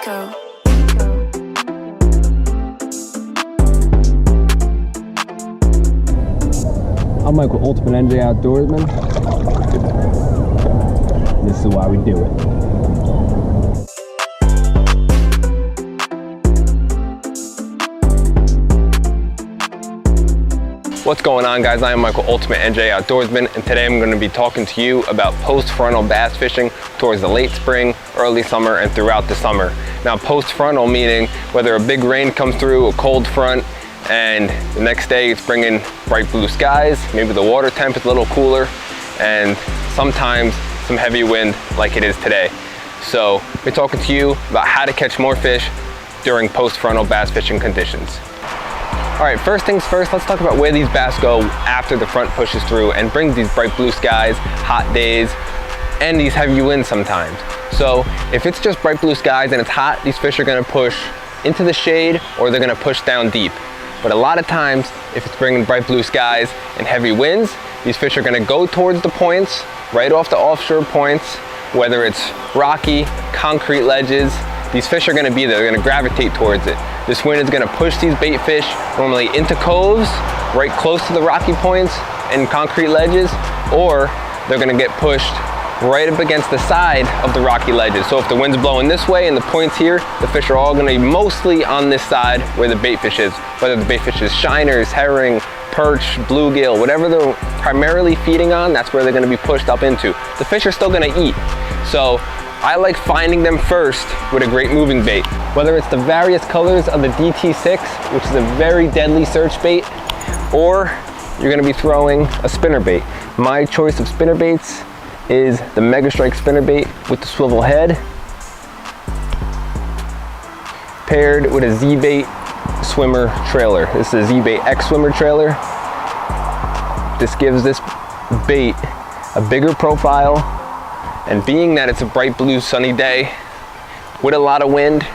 Nico. I'm Mike with Ultimate NJ Outdoorsmen. This is why we do it. What's going on, guys? I am Michael, Ultimate NJ Outdoorsman, and today I'm going to be talking to you about post-frontal bass fishing towards the late spring, early summer, and throughout the summer. Now, post-frontal meaning whether a big rain comes through, a cold front, and the next day it's bringing bright blue skies, maybe the water temp is a little cooler, and sometimes some heavy wind like it is today. So we're talking to you about how to catch more fish during post-frontal bass fishing conditions. All right, first things first, let's talk about where these bass go after the front pushes through and brings these bright blue skies, hot days, and these heavy winds sometimes. So if it's just bright blue skies and it's hot, these fish are gonna push into the shade or they're gonna push down deep. But a lot of times, if it's bringing bright blue skies and heavy winds, these fish are gonna go towards the points, right off the offshore points, whether it's rocky, concrete ledges. These fish are gonna be there, they're gonna gravitate towards it. This wind is gonna push these bait fish normally into coves, right close to the rocky points and concrete ledges, or they're gonna get pushed right up against the side of the rocky ledges. So if the wind's blowing this way and the points here, the fish are all gonna be mostly on this side where the bait fish is, whether the bait fish is shiners, herring, perch, bluegill, whatever they're primarily feeding on, that's where they're gonna be pushed up into. The fish are still gonna eat. So I like finding them first with a great moving bait. Whether it's the various colors of the DT6, which is a very deadly search bait, or you're gonna be throwing a spinner bait. My choice of spinner baits is the Mega Strike spinner bait with the swivel head, paired with a Z-bait swimmer trailer. This is a Z-bait X swimmer trailer. This gives this bait a bigger profile, and being that it's a bright blue sunny day with a lot of wind,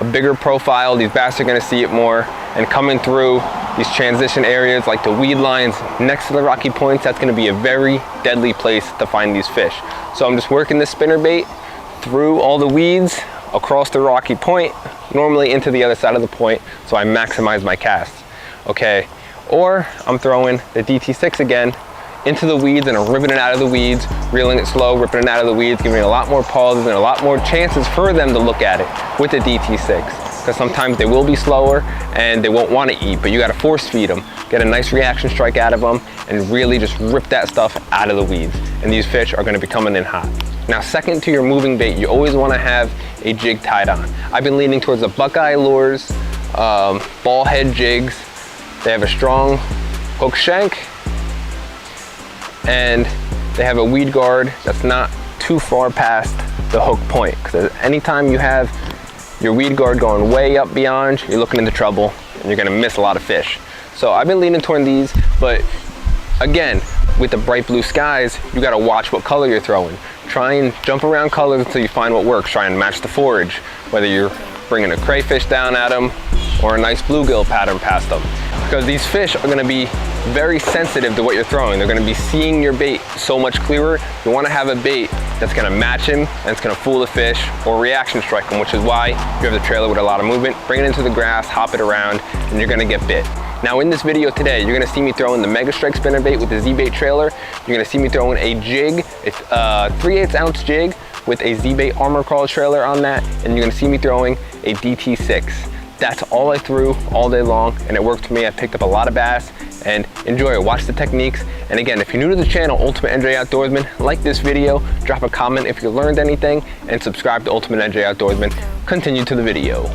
a bigger profile, these bass are gonna see it more, and coming through these transition areas like the weed lines next to the rocky points, that's gonna be a very deadly place to find these fish. So I'm just working this spinner bait through all the weeds, across the rocky point, normally into the other side of the point, so I maximize my casts, okay? Or I'm throwing the DT6 again into the weeds and I'm ripping it out of the weeds, reeling it slow, ripping it out of the weeds, giving it a lot more pauses and a lot more chances for them to look at it with the DT6. Because sometimes they will be slower and they won't want to eat, but you got to force feed them, get a nice reaction strike out of them, and really just rip that stuff out of the weeds. And these fish are going to be coming in hot. Now, second to your moving bait, you always want to have a jig tied on. I've been leaning towards the Buckeye Lures ball head jigs. They have a strong hook shank, and they have a weed guard that's not too far past the hook point. Because anytime you have your weed guard going way up beyond, you're looking into trouble and you're gonna miss a lot of fish. So I've been leaning toward these, but again, with the bright blue skies, you gotta watch what color you're throwing. Try and jump around colors until you find what works. Try and match the forage, whether you're bringing a crayfish down at them or a nice bluegill pattern past them. Because these fish are gonna be very sensitive to what you're throwing. They're gonna be seeing your bait so much clearer. You wanna have a bait that's gonna match him and it's gonna fool the fish or reaction strike him, which is why you have the trailer with a lot of movement. Bring it into the grass, hop it around, and you're gonna get bit. Now in this video today, you're gonna see me throwing the Mega Strike spinner bait with the Z-bait trailer. You're gonna see me throwing a jig, it's a 3/8 ounce jig with a Z-bait armor crawl trailer on that, and you're gonna see me throwing a DT6. That's all I threw all day long, and it worked for me. I picked up a lot of bass, and enjoy it. Watch the techniques. And again, if you're new to the channel, Ultimate NJ Outdoorsman, like this video, drop a comment if you learned anything, and subscribe to Ultimate NJ Outdoorsman. Continue to the video.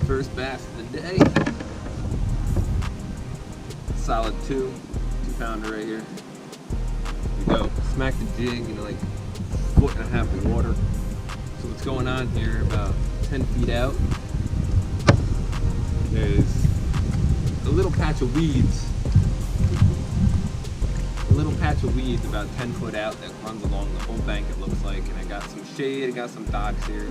First bass of the day. Solid 2-pounder right here. Here we go. Smack the jig in like 1.5 foot of water. So what's going on here, about 10 feet out, there's a little patch of weeds little patch of weeds about 10 foot out that runs along the whole bank, it looks like. And I got some shade, I got some docks here.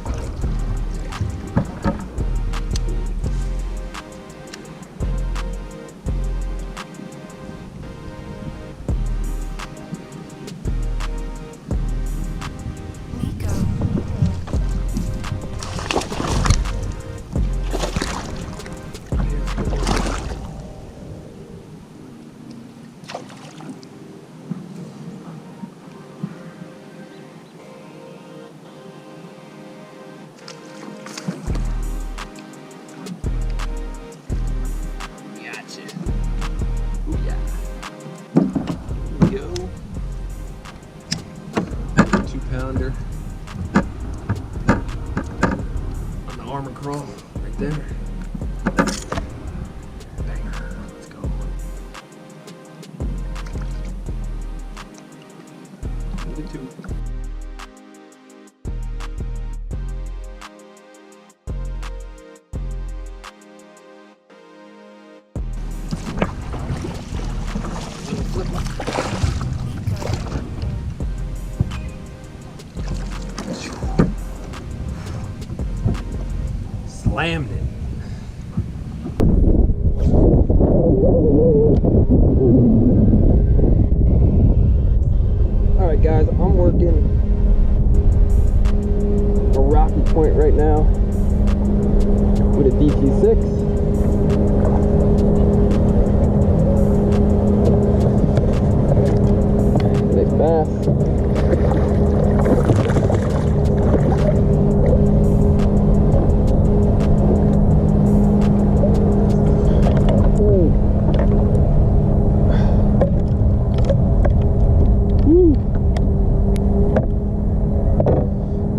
Pounder on the armor crawl right there. Banger. Let's go. Maybe two. Slammed it. Alright guys, I'm working a rocky point right now with a DT6. Nice bass.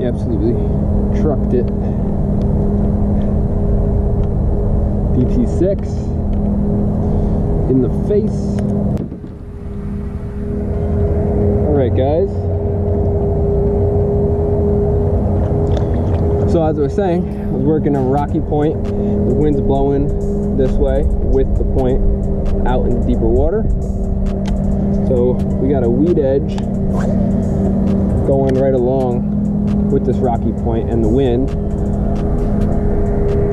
Absolutely trucked it. DT6 in the face. Alright guys, so as I was saying, I was working a rocky point. The wind's blowing this way with the point out in the deeper water, so we got a weed edge going right along with this rocky point and the wind.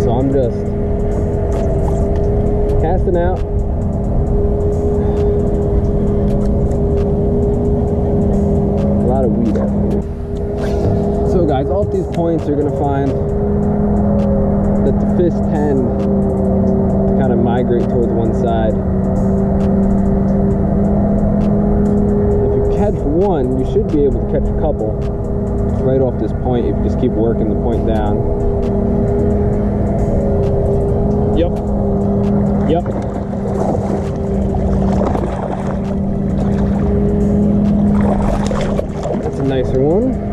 So I'm just casting out. A lot of weed out here. So guys, off these points you're gonna find that the fish tend to kind of migrate towards one side. If you catch one, you should be able to catch a couple right off this point if you just keep working the point down. Yep. That's a nicer one.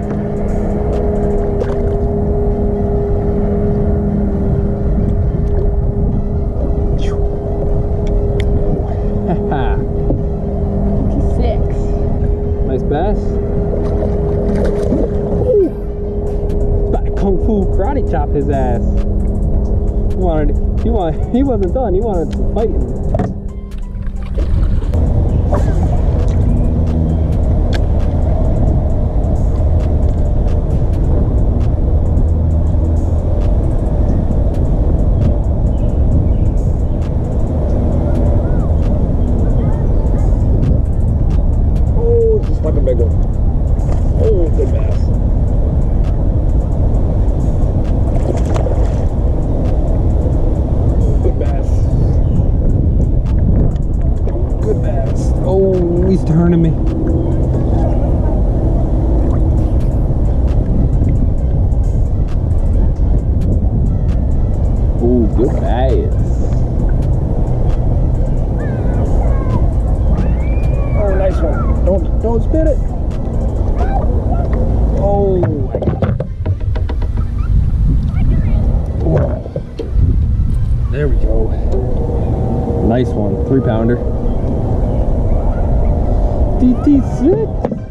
Nice bass. Kung Fu karate chop his ass. He wasn't done. He wanted to fight him. Oh, just like a big one. Oh, good bass. He's turning me. Ooh, good bass. Oh, nice one. Don't spit it. Oh, there we go. Nice one, 3-pounder. DT6.